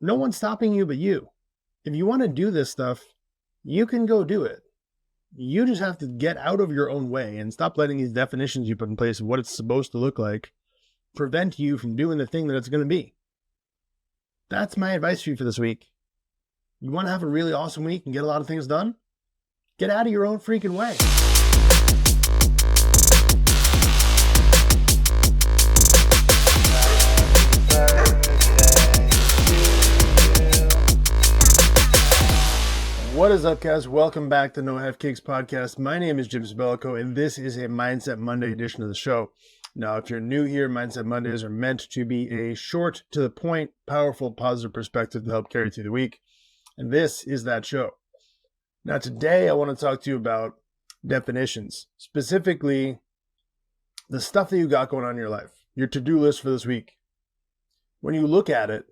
No one's stopping you but you. If you want to do this stuff, you can go do it. You just have to get out of your own way and stop letting these definitions you put in place of what it's supposed to look like prevent you from doing the thing that it's going to be. That's my advice for you for this week. You want to have a really awesome week and get a lot of things done? Get out of your own freaking way. What is up, guys? Welcome back to No Half Kicks podcast. My name is Jim Sabellico, and this is a Mindset Monday edition of the show. Now, if you're new here, Mindset Mondays are meant to be a short, to the point, powerful, positive perspective to help carry you through the week. And this is that show. Now, today I want to talk to you about definitions, specifically the stuff that you got going on in your life, your to-do list for this week. When you look at it,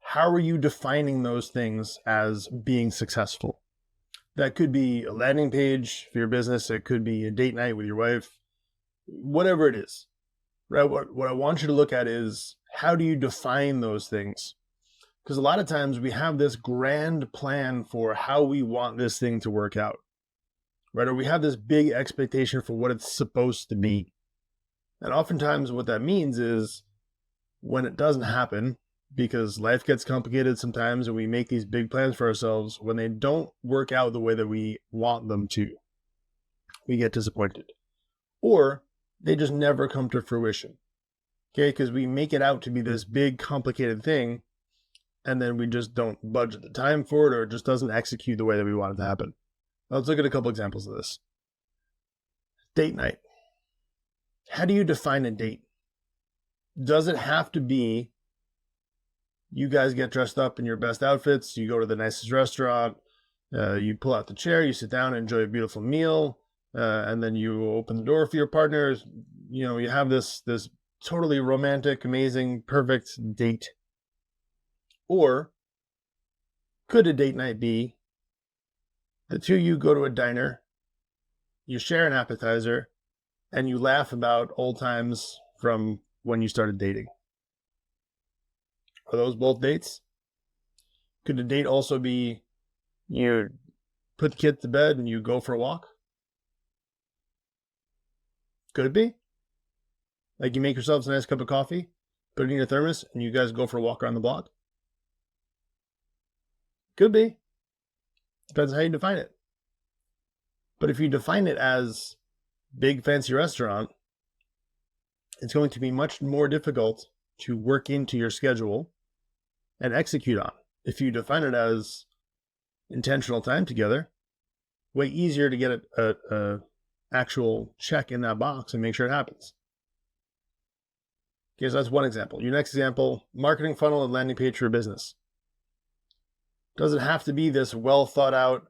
how are you defining those things as being successful? That could be a landing page for your business. It could be a date night with your wife, whatever it is, right? What I want you to look at is how do you define those things? Because a lot of times we have this grand plan for how we want this thing to work out, right? Or we have this big expectation for what it's supposed to be. And oftentimes what that means is when it doesn't happen, because life gets complicated sometimes and we make these big plans for ourselves, when they don't work out the way that we want them to, we get disappointed. Or they just never come to fruition. Okay, because we make it out to be this big complicated thing and then we just don't budget the time for it, or it just doesn't execute the way that we want it to happen. Let's look at a couple examples of this. Date night. How do you define a date? Does it have to be you guys get dressed up in your best outfits, you go to the nicest restaurant, you pull out the chair, you sit down, enjoy a beautiful meal, and then you open the door for your partners. You know, you have this totally romantic, amazing, perfect date. Or could a date night be the two of you go to a diner, you share an appetizer, and you laugh about old times from when you started dating? Are those both dates? Could a date also be you put the kid to bed and you go for a walk? Could it be? Like you make yourselves a nice cup of coffee, put it in your thermos, and you guys go for a walk around the block? Could be. Depends how you define it. But if you define it as big fancy restaurant, it's going to be much more difficult to work into your schedule and execute on. If you define it as intentional time together, way easier to get a actual check in that box and make sure it happens. Okay, so that's one example. Your next example, marketing funnel and landing page for your business. Does it have to be this well thought out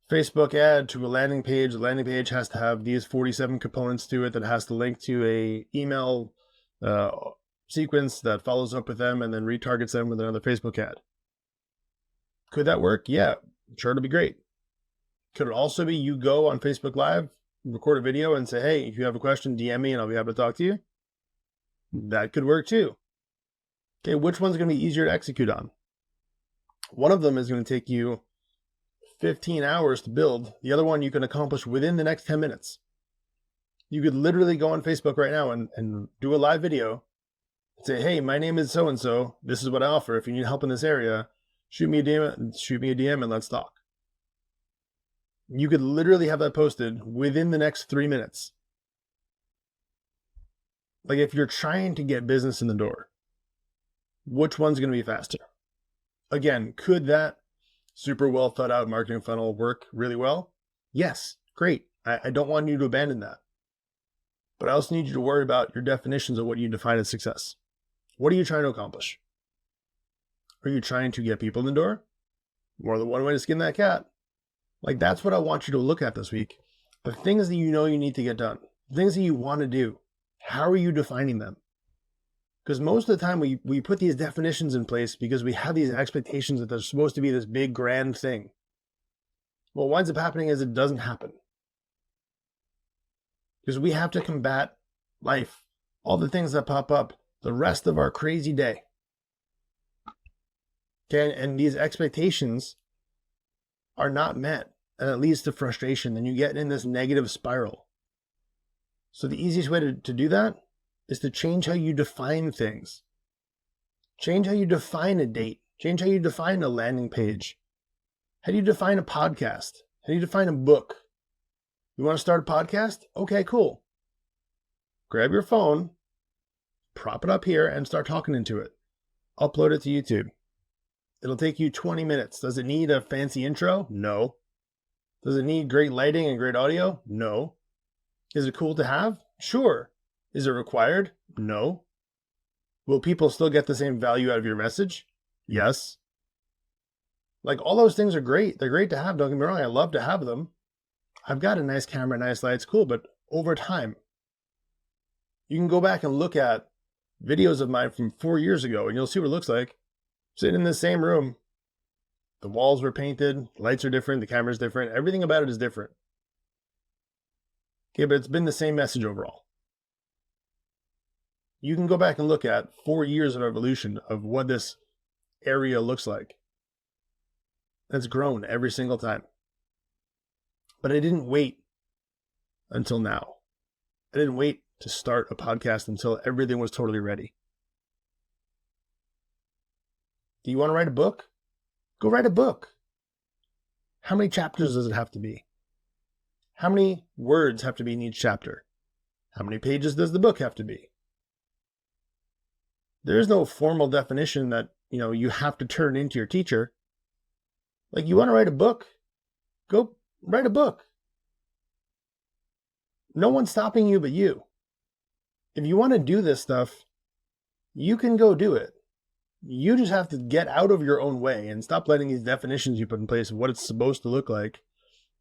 Facebook ad to a landing page? The landing page has to have these 47 components to it that has to link to a email sequence that follows up with them and then retargets them with another Facebook ad. Could that work? Yeah, sure, it'll be great. Could it also be you go on Facebook Live, record a video and say, hey, if you have a question, DM me and I'll be happy to talk to you? That could work too. Okay, which one's going to be easier to execute on? One of them is going to take you 15 hours to build. The other one you can accomplish within the next 10 minutes. You could literally go on Facebook right now and do a live video. Say, hey, my name is so-and-so. This is what I offer. If you need help in this area, shoot me a DM and let's talk. You could literally have that posted within the next 3 minutes. Like if you're trying to get business in the door, which one's going to be faster? Again, could that super well thought out marketing funnel work really well? Yes, great. I don't want you to abandon that. But I also need you to worry about your definitions of what you define as success. What are you trying to accomplish? Are you trying to get people in the door? More than one way to skin that cat. Like that's what I want you to look at this week. The things that you know you need to get done, the things that you want to do, how are you defining them? Because most of the time we put these definitions in place because we have these expectations that there's supposed to be this big grand thing. What winds up happening is it doesn't happen. Because we have to combat life, all the things that pop up, the rest of our crazy day. Okay, and these expectations are not met, and it leads to frustration. Then you get in this negative spiral. So the easiest way to do that is to change how you define things. Change how you define a date. Change how you define a landing page. How do you define a podcast? How do you define a book? You want to start a podcast? Okay, cool. Grab your phone, prop it up here, and start talking into it. Upload it to YouTube. It'll take you 20 minutes. Does it need a fancy intro? No. Does it need great lighting and great audio? No. Is it cool to have? Sure. Is it required? No. Will people still get the same value out of your message? Yes. Like, all those things are great. They're great to have. Don't get me wrong. I love to have them. I've got a nice camera, nice lights, cool. But over time, you can go back and look at videos of mine from 4 years ago, and you'll see what it looks like. Sitting in the same room. The walls were painted. Lights are different. The camera's different. Everything about it is different. Okay, but it's been the same message overall. You can go back and look at 4 years of evolution of what this area looks like. It's grown every single time. But I didn't wait until now. I didn't wait to start a podcast until everything was totally ready. Do you want to write a book? Go write a book. How many chapters does it have to be? How many words have to be in each chapter? How many pages does the book have to be? There is no formal definition that, you have to turn into your teacher. Like, you want to write a book? Go write a book. No one's stopping you but you. If you want to do this stuff, you can go do it. You just have to get out of your own way and stop letting these definitions you put in place of what it's supposed to look like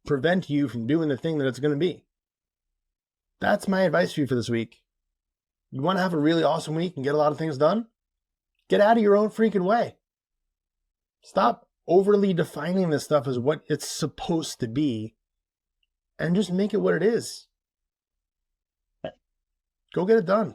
prevent you from doing the thing that it's going to be. That's my advice for you for this week. You want to have a really awesome week and get a lot of things done? Get out of your own freaking way. Stop overly defining this stuff as what it's supposed to be and just make it what it is. Go get it done.